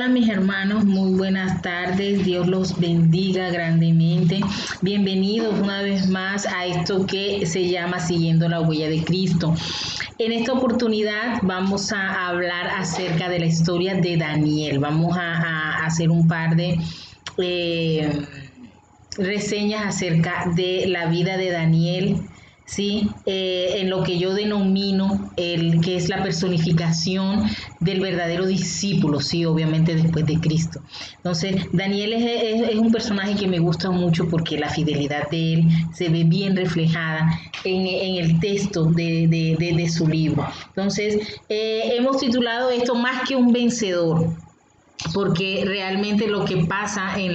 Hola mis hermanos, muy buenas tardes, Dios los bendiga grandemente. Bienvenidos una vez más a esto que se llama Siguiendo la Huella de Cristo. En esta oportunidad vamos a hablar acerca de la historia de Daniel. Vamos a hacer un par de reseñas acerca de la vida de Daniel. ¿Sí? En lo que yo denomino el que es la personificación del verdadero discípulo, sí, obviamente después de Cristo. Entonces, Daniel es un personaje que me gusta mucho porque la fidelidad de él se ve bien reflejada en el texto de su libro. Entonces, hemos titulado esto Más que un vencedor, porque realmente lo que pasa en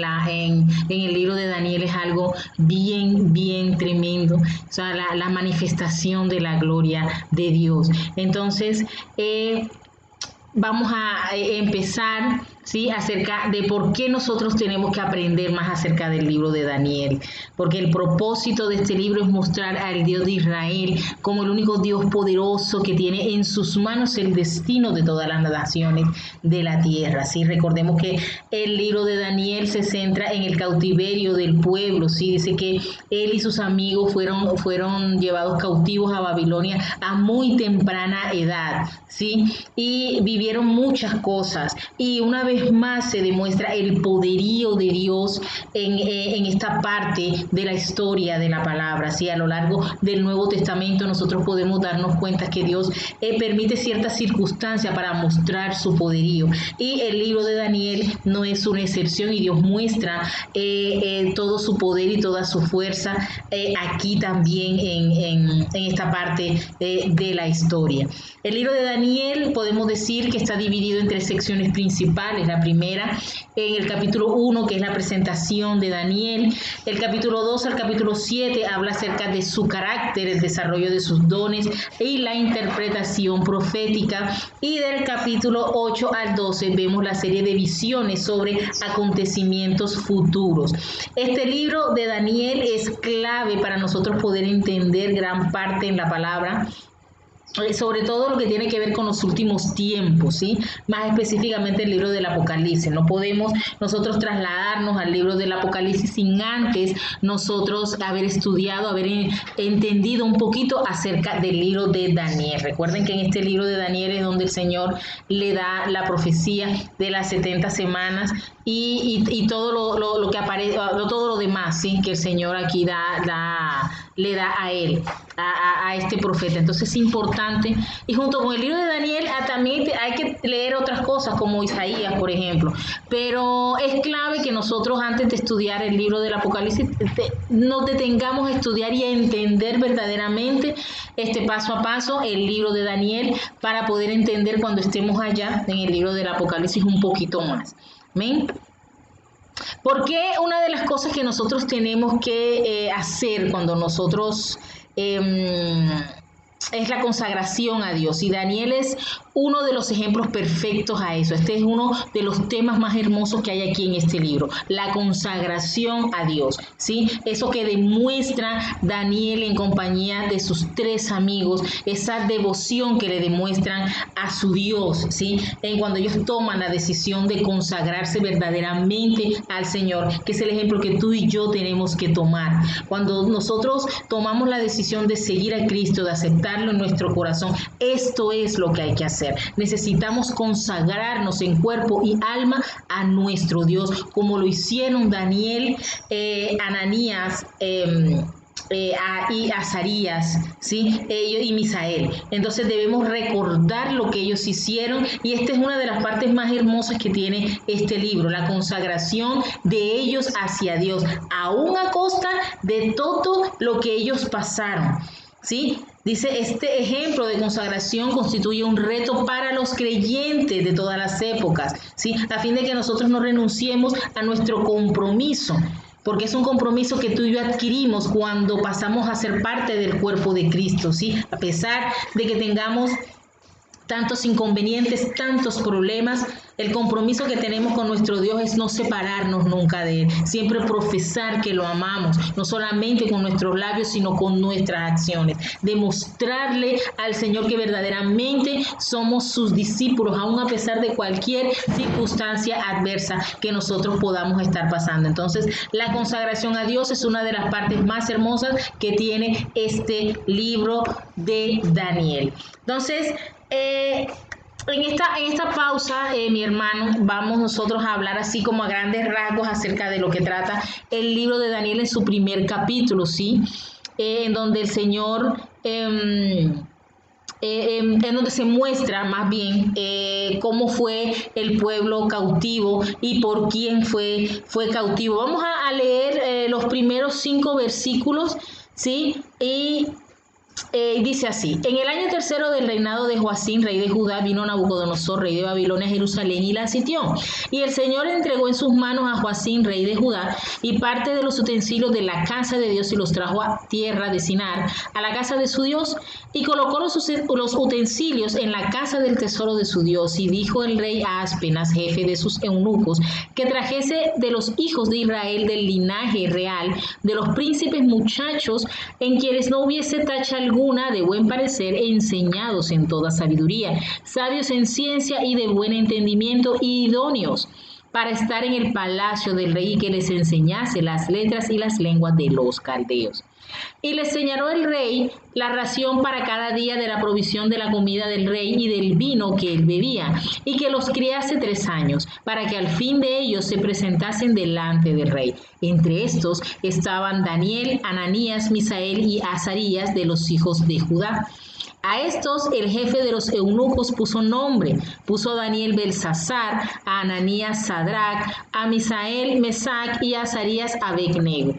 el libro de Daniel es algo bien tremendo, o sea, la manifestación de la gloria de Dios. Entonces, vamos a empezar, ¿sí?, acerca de por qué nosotros tenemos que aprender más acerca del libro de Daniel, porque el propósito de este libro es mostrar al Dios de Israel como el único Dios poderoso que tiene en sus manos el destino de todas las naciones de la tierra, ¿sí? Recordemos que el libro de Daniel se centra en el cautiverio del pueblo, ¿sí? Dice que él y sus amigos fueron llevados cautivos a Babilonia a muy temprana edad, ¿sí? Y vivieron muchas cosas, y una vez más se demuestra el poderío de Dios en esta parte de la historia de la palabra, ¿sí? A lo largo del Nuevo Testamento nosotros podemos darnos cuenta que Dios permite ciertas circunstancias para mostrar su poderío, y el libro de Daniel no es una excepción, y Dios muestra todo su poder y toda su fuerza aquí también en esta parte de la historia. El libro de Daniel podemos decir que está dividido en tres secciones principales. La primera, en el capítulo 1, que es la presentación de Daniel. El capítulo 2 al capítulo 7 habla acerca de su carácter, el desarrollo de sus dones y la interpretación profética. Y del capítulo 8 al 12 vemos la serie de visiones sobre acontecimientos futuros. Este libro de Daniel es clave para nosotros poder entender gran parte en la palabra, sobre todo lo que tiene que ver con los últimos tiempos, ¿sí? Más específicamente el libro del Apocalipsis. No podemos nosotros trasladarnos al libro del Apocalipsis sin antes nosotros haber estudiado, haber entendido un poquito acerca del libro de Daniel. Recuerden que en este libro de Daniel es donde el Señor le da la profecía de las 70 semanas y todo lo que aparece, todo lo demás, ¿sí?, que el Señor aquí le da a él, a este profeta. Entonces es importante, y junto con el libro de Daniel también hay que leer otras cosas como Isaías, por ejemplo, pero es clave que nosotros antes de estudiar el libro del Apocalipsis nos detengamos a estudiar y a entender verdaderamente paso a paso el libro de Daniel, para poder entender cuando estemos allá en el libro del Apocalipsis un poquito más. ¿Amén? Porque una de las cosas que nosotros tenemos que hacer cuando nosotros es la consagración a Dios, y Daniel es uno de los ejemplos perfectos a eso. Este es uno de los temas más hermosos que hay aquí en este libro, la consagración a Dios, ¿sí? Eso que demuestra Daniel en compañía de sus tres amigos, esa devoción que le demuestran a su Dios, ¿sí? Cuando ellos toman la decisión de consagrarse verdaderamente al Señor, que es el ejemplo que tú y yo tenemos que tomar. Cuando nosotros tomamos la decisión de seguir a Cristo, de aceptarlo en nuestro corazón, esto es lo que hay que hacer. Necesitamos consagrarnos en cuerpo y alma a nuestro Dios, como lo hicieron Daniel, Ananías, y Azarías, ¿sí?, y Misael. Entonces debemos recordar lo que ellos hicieron, y esta es una de las partes más hermosas que tiene este libro, la consagración de ellos hacia Dios, aún a costa de todo lo que ellos pasaron, ¿sí? Dice, este ejemplo de consagración constituye un reto para los creyentes de todas las épocas, ¿sí?, a fin de que nosotros no renunciemos a nuestro compromiso, porque es un compromiso que tú y yo adquirimos cuando pasamos a ser parte del cuerpo de Cristo, ¿sí? A pesar de que tengamos tantos inconvenientes, tantos problemas, El compromiso que tenemos con nuestro Dios es no separarnos nunca de Él, siempre profesar que lo amamos, no solamente con nuestros labios, sino con nuestras acciones. Demostrarle al Señor que verdaderamente somos sus discípulos, aun a pesar de cualquier circunstancia adversa que nosotros podamos estar pasando. Entonces, la consagración a Dios es una de las partes más hermosas que tiene este libro de Daniel. Entonces, en esta pausa, mi hermano, vamos nosotros a hablar así como a grandes rasgos acerca de lo que trata el libro de Daniel en su primer capítulo, ¿sí? En donde el Señor, en donde se muestra más bien cómo fue el pueblo cautivo y por quién fue cautivo. Vamos a leer los primeros 5 versículos, ¿sí? Y dice así: en el año tercero del reinado de Joacim, rey de Judá, vino Nabucodonosor, rey de Babilonia, a Jerusalén y la sitió. Y el Señor entregó en sus manos a Joacim, rey de Judá, y parte de los utensilios de la casa de Dios, y los trajo a tierra de Sinar, a la casa de su Dios, y colocó los utensilios en la casa del tesoro de su Dios. Y dijo el rey a Aspenas, jefe de sus eunucos, que trajese de los hijos de Israel, del linaje real, de los príncipes muchachos, en quienes no hubiese tacha alguna, de buen parecer, enseñados en toda sabiduría, sabios en ciencia y de buen entendimiento, y idóneos para estar en el palacio del rey, y que les enseñase las letras y las lenguas de los caldeos. Y les señaló el rey la ración para cada día de la provisión de la comida del rey y del vino que él bebía, y que los criase 3 años, para que al fin de ellos se presentasen delante del rey. Entre estos estaban Daniel, Ananías, Misael y Azarías, de los hijos de Judá. A estos el jefe de los eunucos puso nombre, puso a Daniel Belsasar, a Ananías Sadrac, a Misael Mesac y a Azarías Abednego.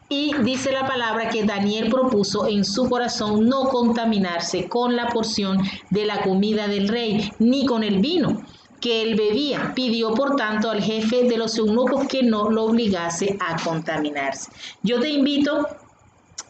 Y dice la palabra que Daniel propuso en su corazón no contaminarse con la porción de la comida del rey, ni con el vino que él bebía. Pidió, por tanto, al jefe de los eunucos que no lo obligase a contaminarse. Yo te invito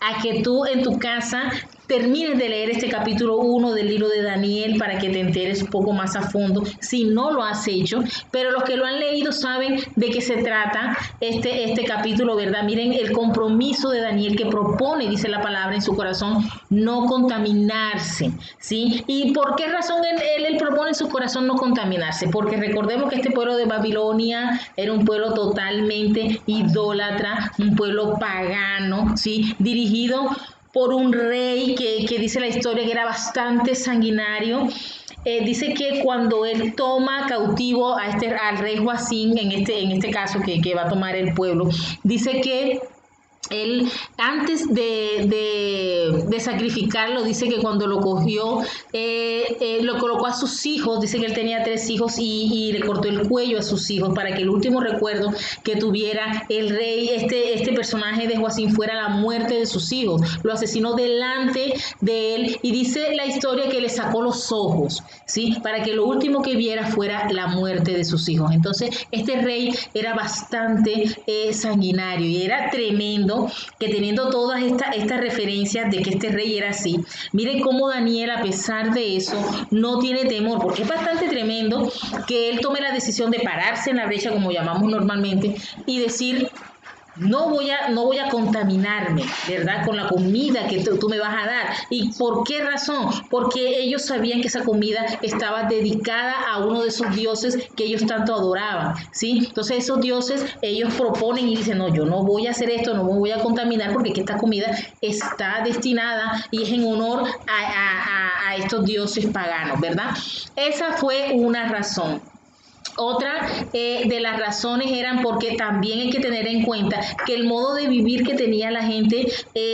a que tú en tu casa termines de leer este capítulo 1 del libro de Daniel para que te enteres un poco más a fondo, si no lo has hecho, pero los que lo han leído saben de qué se trata este capítulo, ¿verdad? Miren el compromiso de Daniel que propone, dice la palabra en su corazón, no contaminarse, ¿sí? ¿Y por qué razón él propone en su corazón no contaminarse? Porque recordemos que este pueblo de Babilonia era un pueblo totalmente idólatra, un pueblo pagano, ¿sí? Dirigido por un rey que dice la historia que era bastante sanguinario. Dice que cuando él toma cautivo al rey Joacim, en este caso que va a tomar el pueblo, dice que él, antes de sacrificarlo, dice que cuando lo cogió, lo colocó a sus hijos, dice que él tenía 3 hijos y le cortó el cuello a sus hijos para que el último recuerdo que tuviera el rey, este personaje de Joacim, fuera la muerte de sus hijos. Lo asesinó delante de él y dice la historia que le sacó los ojos, ¿sí? Para que lo último que viera fuera la muerte de sus hijos. Entonces, este rey era bastante sanguinario y era tremendo que teniendo todas estas referencias de que este rey era así, miren cómo Daniel, a pesar de eso, no tiene temor, porque es bastante tremendo que él tome la decisión de pararse en la brecha, como llamamos normalmente, y decir: no voy a contaminarme, ¿verdad?, con la comida que tú me vas a dar. ¿Y por qué razón? Porque ellos sabían que esa comida estaba dedicada a uno de esos dioses que ellos tanto adoraban, ¿sí? Entonces esos dioses, ellos proponen y dicen: no, yo no voy a hacer esto, no me voy a contaminar, porque esta comida está destinada y es en honor a estos dioses paganos, ¿verdad? Esa fue una razón. Otra de las razones eran porque también hay que tener en cuenta que el modo de vivir que tenía la gente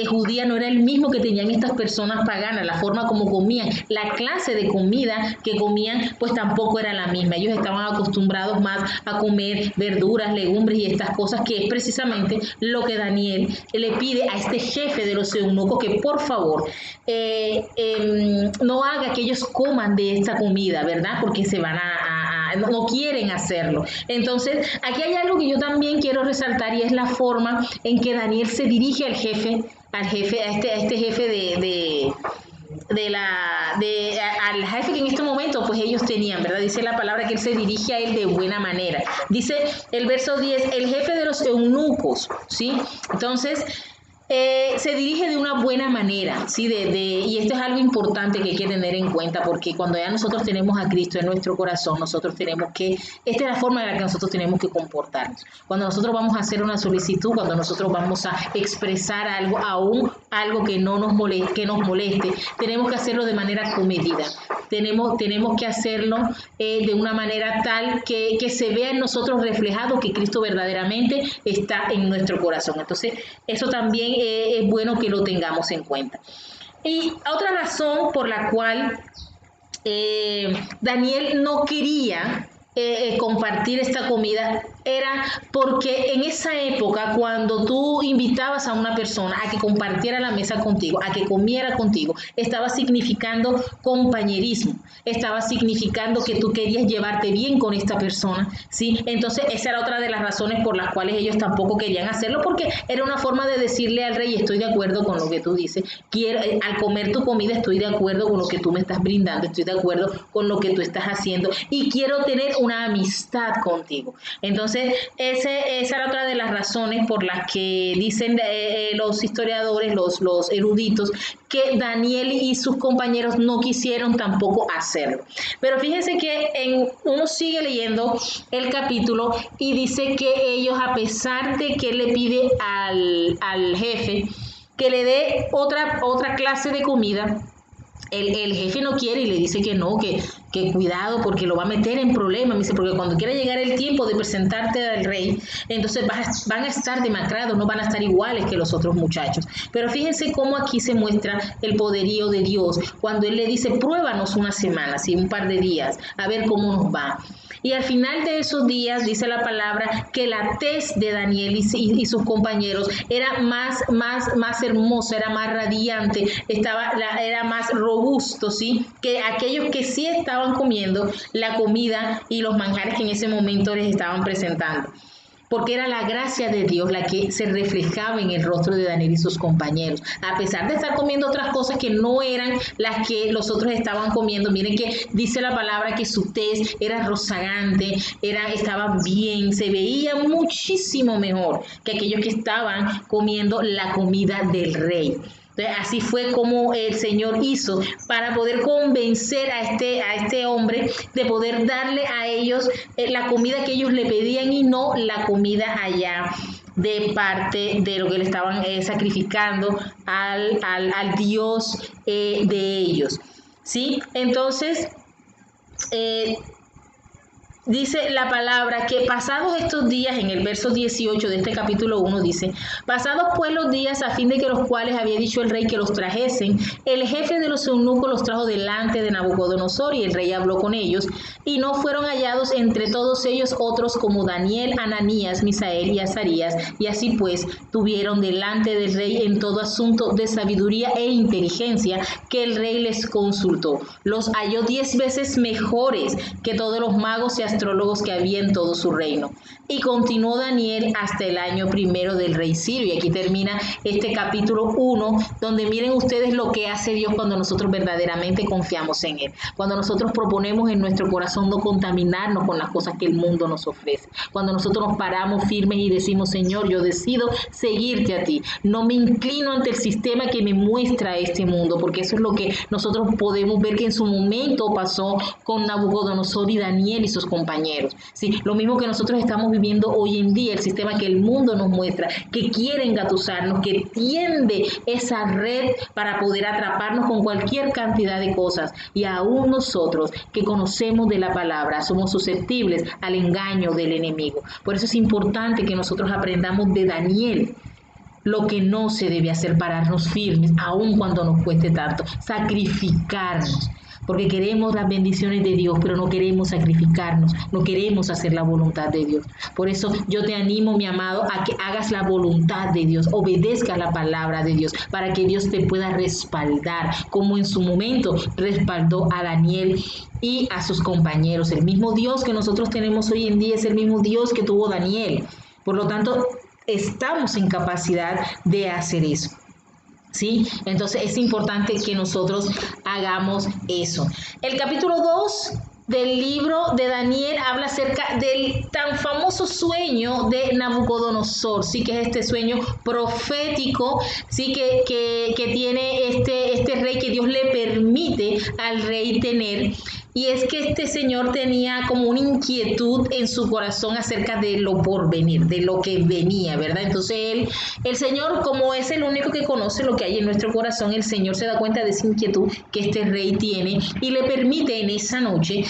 judía no era el mismo que tenían estas personas paganas, la forma como comían, la clase de comida que comían pues tampoco era la misma. Ellos estaban acostumbrados más a comer verduras, legumbres y estas cosas, que es precisamente lo que Daniel le pide a este jefe de los eunucos, que por favor no haga que ellos coman de esta comida, ¿verdad? Porque se van no quieren hacerlo. Entonces, aquí hay algo que yo también quiero resaltar, y es la forma en que Daniel se dirige al jefe, a este jefe al jefe que en este momento pues ellos tenían, ¿verdad? Dice la palabra que él se dirige a él de buena manera. Dice el verso 10, el jefe de los eunucos, ¿sí? Entonces, se dirige de una buena manera, ¿sí? Y esto es algo importante que hay que tener en cuenta, porque cuando ya nosotros tenemos a Cristo en nuestro corazón, nosotros tenemos que, esta es la forma en la que nosotros tenemos que comportarnos. Cuando nosotros vamos a hacer una solicitud, cuando nosotros vamos a expresar algo, aún algo que no nos moleste, tenemos que hacerlo de manera comedida. Tenemos que hacerlo de una manera tal que se vea en nosotros reflejado que Cristo verdaderamente está en nuestro corazón. Entonces, eso también es bueno que lo tengamos en cuenta. Y otra razón por la cual Daniel no quería compartir esta comida era porque en esa época, cuando tú invitabas a una persona a que compartiera la mesa contigo, a que comiera contigo, estaba significando compañerismo, estaba significando que tú querías llevarte bien con esta persona, ¿sí? Entonces esa era otra de las razones por las cuales ellos tampoco querían hacerlo, porque era una forma de decirle al rey: estoy de acuerdo con lo que tú dices, al comer tu comida estoy de acuerdo con lo que tú me estás brindando, estoy de acuerdo con lo que tú estás haciendo y quiero tener una amistad contigo. Entonces esa era otra de las razones por las que dicen los historiadores, los eruditos, que Daniel y sus compañeros no quisieron tampoco hacerlo. Pero fíjense que uno sigue leyendo el capítulo y dice que ellos, a pesar de que le pide al jefe que le dé otra clase de comida, el jefe no quiere y le dice que no, que cuidado porque lo va a meter en problemas. Me dice, porque cuando quiera llegar el tiempo de presentarte al rey, entonces van a estar demacrados, no van a estar iguales que los otros muchachos. Pero fíjense cómo aquí se muestra el poderío de Dios, cuando Él le dice: pruébanos una semana, ¿sí? Un par de días, a ver cómo nos va. Y al final de esos días dice la palabra que la tez de Daniel y sus compañeros era más hermosa, era más radiante, era más robusto, ¿sí? Que aquellos que sí estaban comiendo la comida y los manjares que en ese momento les estaban presentando. Porque era la gracia de Dios la que se reflejaba en el rostro de Daniel y sus compañeros. A pesar de estar comiendo otras cosas que no eran las que los otros estaban comiendo, miren que dice la palabra que su tez era rozagante, estaba bien, se veía muchísimo mejor que aquellos que estaban comiendo la comida del rey. Así fue como el Señor hizo para poder convencer a este hombre de poder darle a ellos la comida que ellos le pedían y no la comida allá de parte de lo que le estaban sacrificando al Dios de ellos, ¿sí? Entonces, dice la palabra que pasados estos días, en el verso 18 de este capítulo 1 dice: pasados pues los días a fin de que los cuales había dicho el rey que los trajesen, el jefe de los eunucos los trajo delante de Nabucodonosor, y el rey habló con ellos, y no fueron hallados entre todos ellos otros como Daniel, Ananías, Misael y Azarías, y así pues tuvieron delante del rey en todo asunto de sabiduría e inteligencia que el rey les consultó. Los halló 10 veces mejores que todos los magos y astrólogos que había en todo su reino. Y continuó Daniel hasta el año primero del rey Sirio. Y aquí termina este capítulo 1, donde miren ustedes lo que hace Dios cuando nosotros verdaderamente confiamos en Él. Cuando nosotros proponemos en nuestro corazón no contaminarnos con las cosas que el mundo nos ofrece. Cuando nosotros nos paramos firmes y decimos: Señor, yo decido seguirte a ti. No me inclino ante el sistema que me muestra este mundo, porque eso es lo que nosotros podemos ver que en su momento pasó con Nabucodonosor y Daniel y sus compañeros. Sí, lo mismo que nosotros estamos viviendo hoy en día, el sistema que el mundo nos muestra, que quiere engatusarnos, que tiende esa red para poder atraparnos con cualquier cantidad de cosas. Y aún nosotros que conocemos de la palabra somos susceptibles al engaño del enemigo. Por eso es importante que nosotros aprendamos de Daniel lo que no se debe hacer, pararnos firmes, aun cuando nos cueste tanto, sacrificarnos. Porque queremos las bendiciones de Dios, pero no queremos sacrificarnos, no queremos hacer la voluntad de Dios. Por eso yo te animo, mi amado, a que hagas la voluntad de Dios, obedezcas la palabra de Dios, para que Dios te pueda respaldar, como en su momento respaldó a Daniel y a sus compañeros. El mismo Dios que nosotros tenemos hoy en día es el mismo Dios que tuvo Daniel. Por lo tanto, estamos en capacidad de hacer eso. ¿sí? Entonces es importante que nosotros hagamos eso. El capítulo 2 del libro de Daniel habla acerca del tan famoso sueño de Nabucodonosor, sí, que es este sueño profético, sí, que tiene este rey, que Dios le permite al rey tener. Y es que este señor tenía como una inquietud en su corazón acerca de lo por venir, de lo que venía, ¿verdad? Entonces el Señor, como es el único que conoce lo que hay en nuestro corazón, el Señor se da cuenta de esa inquietud que este rey tiene y le permite en esa noche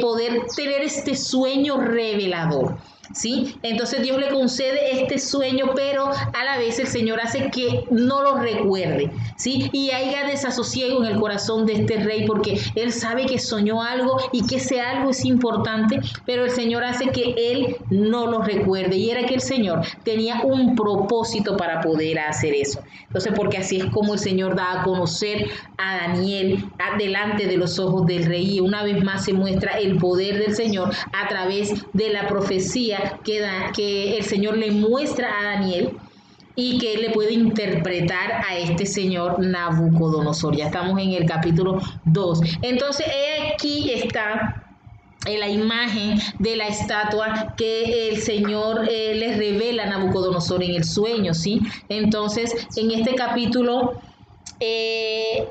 poder tener este sueño revelador. ¿Sí? Entonces Dios le concede este sueño, pero a la vez el Señor hace que no lo recuerde, ¿sí? Y haya desasosiego en el corazón de este rey, porque él sabe que soñó algo y que ese algo es importante, pero el Señor hace que él no lo recuerde, y era que el Señor tenía un propósito para poder hacer eso. Entonces, porque así es como el Señor da a conocer a Daniel delante de los ojos del rey, y una vez más se muestra el poder del Señor a través de la profecía que el Señor le muestra a Daniel, y que él le puede interpretar a este señor Nabucodonosor. Ya estamos en el capítulo 2. Entonces, aquí está en la imagen de la estatua que el Señor le revela a Nabucodonosor en el sueño, ¿sí? Entonces, en este capítulo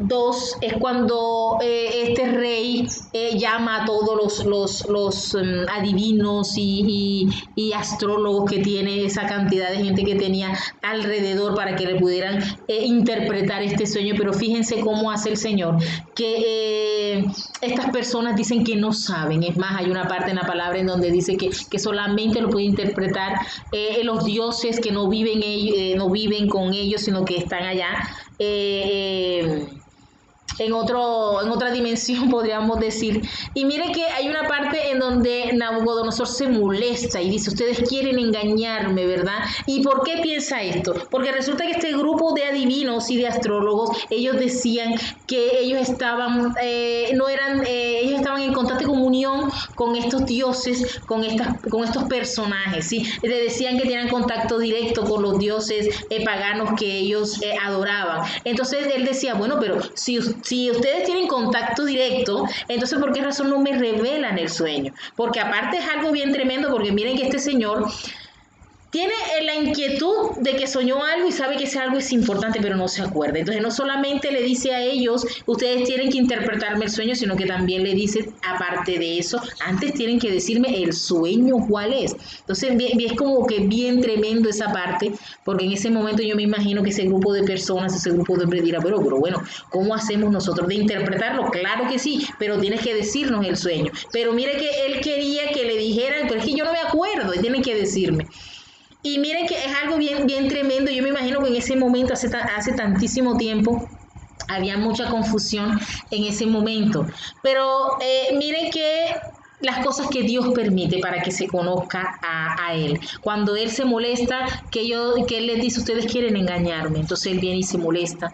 2 es cuando este rey llama a todos los adivinos y astrólogos que tiene, esa cantidad de gente que tenía alrededor, para que le pudieran interpretar este sueño. Pero fíjense cómo hace el Señor, que estas personas dicen que no saben. Es más, hay una parte en la palabra en donde dice que solamente lo puede interpretar los dioses que no viven con ellos, sino que están allá en otra dimensión, podríamos decir. Y mire que hay una parte en donde Nabucodonosor se molesta y dice: ustedes quieren engañarme, ¿verdad? ¿Y por qué piensa esto? Porque resulta que este grupo de adivinos y de astrólogos, ellos decían que ellos estaban ellos estaban en constante comunión con estos dioses, con estos personajes, ¿sí? Le decían que tenían contacto directo con los dioses paganos que ellos adoraban. Entonces él decía: bueno, pero si ustedes tienen contacto directo, entonces ¿por qué razón no me revelan el sueño? Porque aparte es algo bien tremendo, porque miren que este señor tiene la inquietud de que soñó algo y sabe que ese algo es importante, pero no se acuerda. Entonces no solamente le dice a ellos: ustedes tienen que interpretarme el sueño, sino que también le dice, aparte de eso, antes tienen que decirme el sueño cuál es. Entonces es como que bien tremendo esa parte, porque en ese momento yo me imagino que ese grupo de personas, ese grupo de dirá: pero bueno, ¿cómo hacemos nosotros de interpretarlo? Claro que sí, pero tienes que decirnos el sueño. Pero mire que él quería que le dijeran: pero es que yo no me acuerdo, y tienen que decirme. Y miren que es algo bien, bien tremendo. Yo me imagino que en ese momento, hace tantísimo tiempo, había mucha confusión en ese momento. Pero miren que las cosas que Dios permite para que se conozca a Él. Cuando Él se molesta, que Él les dice: ustedes quieren engañarme. Entonces Él viene y se molesta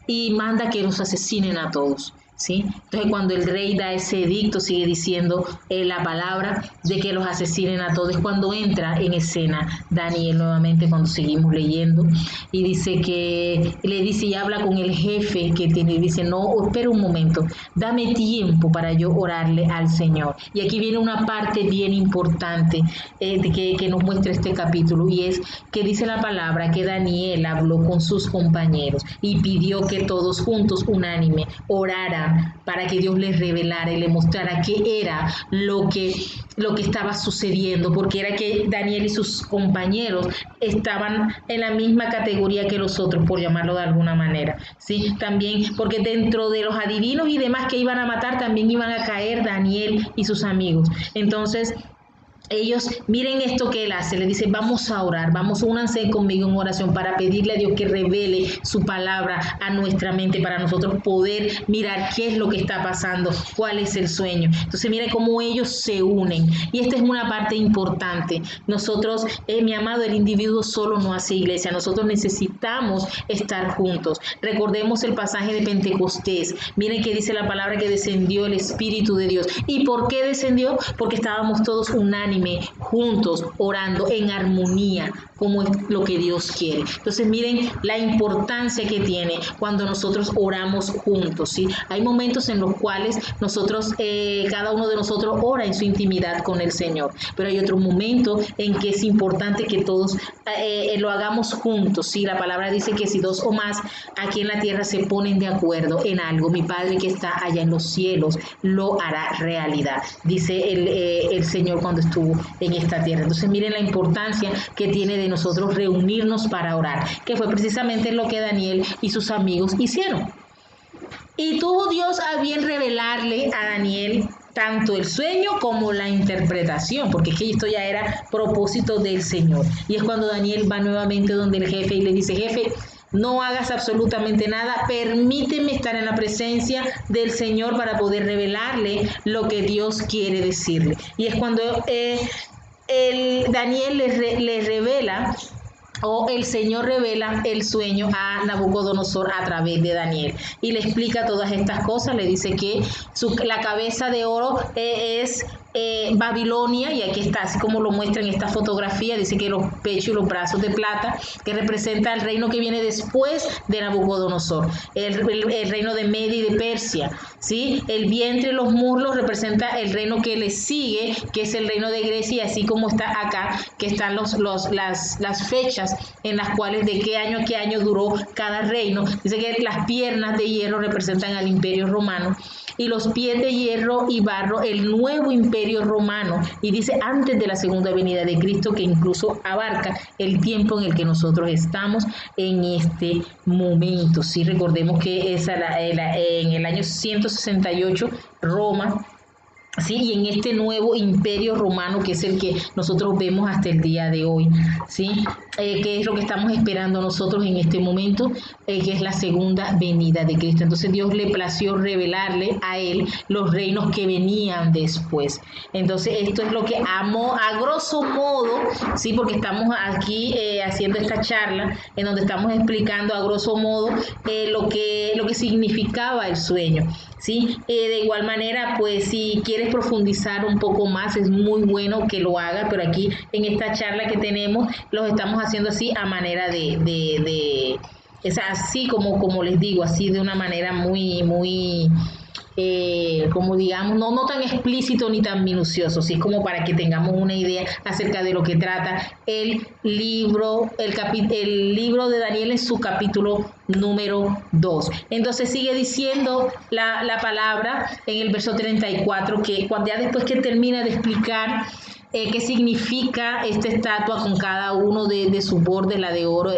y manda que los asesinen a todos, ¿sí? Entonces cuando el rey da ese edicto, sigue diciendo la palabra de que los asesinen a todos. Es cuando entra en escena Daniel nuevamente, cuando seguimos leyendo, y dice que le dice y habla con el jefe que tiene, dice: no, espera un momento, dame tiempo para yo orarle al Señor. Y aquí viene una parte bien importante que nos muestra este capítulo, y es que dice la palabra que Daniel habló con sus compañeros y pidió que todos juntos, unánime, oraran para que Dios les revelara y le mostrara qué era lo que estaba sucediendo, porque era que Daniel y sus compañeros estaban en la misma categoría que los otros, por llamarlo de alguna manera, ¿sí? También porque dentro de los adivinos y demás que iban a matar, también iban a caer Daniel y sus amigos. Entonces ellos, miren esto que él hace, le dice: vamos a orar, únanse conmigo en oración para pedirle a Dios que revele su palabra a nuestra mente, para nosotros poder mirar qué es lo que está pasando, cuál es el sueño. Entonces miren cómo ellos se unen, y esta es una parte importante. Nosotros, mi amado, el individuo solo no hace iglesia, nosotros necesitamos estar juntos. Recordemos el pasaje de Pentecostés. Miren que dice la palabra que descendió el Espíritu de Dios. ¿Y por qué descendió? Porque estábamos todos unánimes unánime, juntos, orando en armonía, como es lo que Dios quiere. Entonces miren la importancia que tiene cuando nosotros oramos juntos, ¿sí? Hay momentos en los cuales nosotros, cada uno de nosotros ora en su intimidad con el Señor, pero hay otro momento en que es importante que todos lo hagamos juntos, ¿sí? La palabra dice que si dos o más aquí en la tierra se ponen de acuerdo en algo, mi Padre que está allá en los cielos lo hará realidad, dice el Señor cuando estuvo en esta tierra. Entonces miren la importancia que tiene de nosotros reunirnos para orar, que fue precisamente lo que Daniel y sus amigos hicieron. Y tuvo Dios a bien revelarle a Daniel tanto el sueño como la interpretación, porque es que esto ya era propósito del Señor. Y es cuando Daniel va nuevamente donde el jefe y le dice: jefe, no hagas absolutamente nada, permíteme estar en la presencia del Señor para poder revelarle lo que Dios quiere decirle. Y es cuando Daniel le revela, o el Señor revela el sueño a Nabucodonosor a través de Daniel y le explica todas estas cosas. Le dice que la cabeza de oro es Babilonia, y aquí está, así como lo muestra en esta fotografía. Dice que los pechos y los brazos de plata, que representa el reino que viene después de Nabucodonosor, el reino de Media y de Persia, ¿sí? El vientre y los muslos representa el reino que le sigue, que es el reino de Grecia, así como está acá, que están las fechas en las cuales de qué año duró cada reino. Dice que las piernas de hierro representan al Imperio Romano y los pies de hierro y barro el nuevo Imperio Romano, y dice antes de la segunda venida de Cristo, que incluso abarca el tiempo en el que nosotros estamos en este momento. Sí, recordemos que en el año 168 Roma, sí, y en este nuevo Imperio Romano, que es el que nosotros vemos hasta el día de hoy, ¿sí? Que es lo que estamos esperando nosotros en este momento, que es la segunda venida de Cristo. Entonces Dios le plació revelarle a él los reinos que venían después. Entonces esto es lo que a grosso modo, sí, porque estamos aquí haciendo esta charla en donde estamos explicando a grosso modo lo que significaba el sueño, ¿sí? De igual manera, pues si quieres profundizar un poco más, es muy bueno que lo hagas, pero aquí en esta charla que tenemos, los estamos haciendo así a manera es así como les digo, así de una manera muy como digamos, no tan explícito ni tan minucioso, sí, es como para que tengamos una idea acerca de lo que trata el libro de Daniel en su capítulo número 2. Entonces sigue diciendo la palabra en el verso 34, que cuando ya después que termina de explicar qué significa esta estatua con cada uno de sus bordes, la de oro,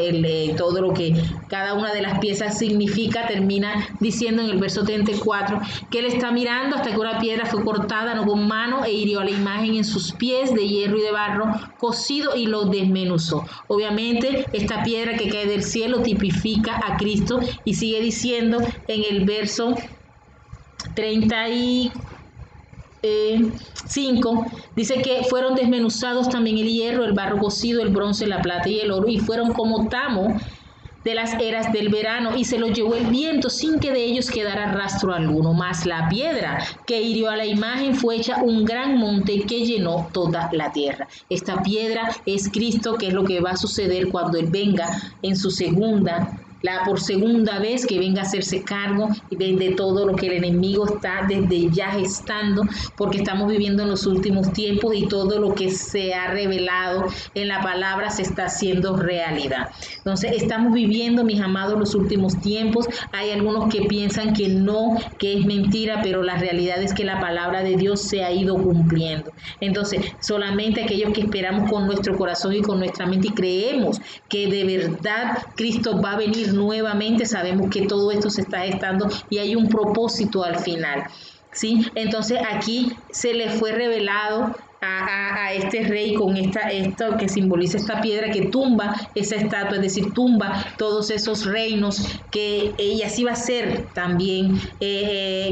todo lo que cada una de las piezas significa, termina diciendo en el verso 34 que él está mirando hasta que una piedra fue cortada no con mano e hirió a la imagen en sus pies de hierro y de barro cocido y lo desmenuzó. Obviamente esta piedra que cae del cielo tipifica a Cristo, y sigue diciendo en el verso 35, dice que fueron desmenuzados también el hierro, el barro cocido, el bronce, la plata y el oro, y fueron como tamo de las eras del verano, y se los llevó el viento sin que de ellos quedara rastro alguno. Mas la piedra que hirió a la imagen fue hecha un gran monte que llenó toda la tierra. Esta piedra es Cristo, que es lo que va a suceder cuando Él venga en su por segunda vez, que venga a hacerse cargo de todo lo que el enemigo está desde ya gestando, porque estamos viviendo en los últimos tiempos y todo lo que se ha revelado en la palabra se está haciendo realidad. Entonces estamos viviendo, mis amados, los últimos tiempos. Hay algunos que piensan que no, que es mentira, pero la realidad es que la palabra de Dios se ha ido cumpliendo. Entonces solamente aquellos que esperamos con nuestro corazón y con nuestra mente y creemos que de verdad Cristo va a venir nuevamente, sabemos que todo esto se está gestando y hay un propósito al final, ¿sí? Entonces aquí se le fue revelado a este rey con esto que simboliza esta piedra que tumba esa estatua, es decir, tumba todos esos reinos, y así va a ser también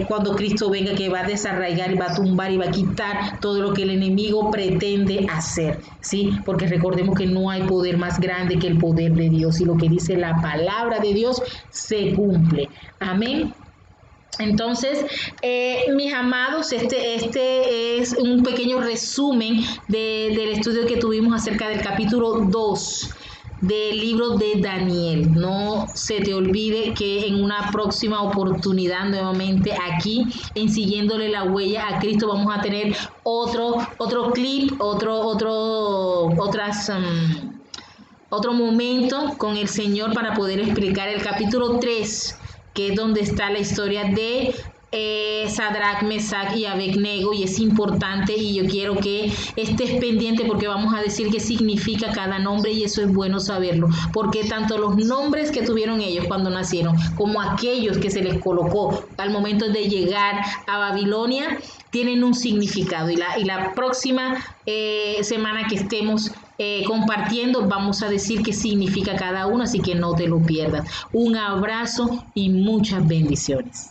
cuando Cristo venga, que va a desarraigar y va a tumbar y va a quitar todo lo que el enemigo pretende hacer, ¿sí? Porque recordemos que no hay poder más grande que el poder de Dios, y lo que dice la palabra de Dios se cumple. Amén. Entonces, mis amados, este es un pequeño resumen del estudio que tuvimos acerca del capítulo 2 del libro de Daniel. No se te olvide que en una próxima oportunidad, nuevamente aquí, en Siguiéndole la Huella a Cristo, vamos a tener otro clip, otro momento con el Señor para poder explicar el capítulo 3, que es donde está la historia de Sadrach, Mesach y Abednego, y es importante y yo quiero que estés pendiente porque vamos a decir qué significa cada nombre y eso es bueno saberlo, porque tanto los nombres que tuvieron ellos cuando nacieron como aquellos que se les colocó al momento de llegar a Babilonia tienen un significado, y la próxima semana que estemos compartiendo vamos a decir qué significa cada uno, así que no te lo pierdas. Un abrazo y muchas bendiciones.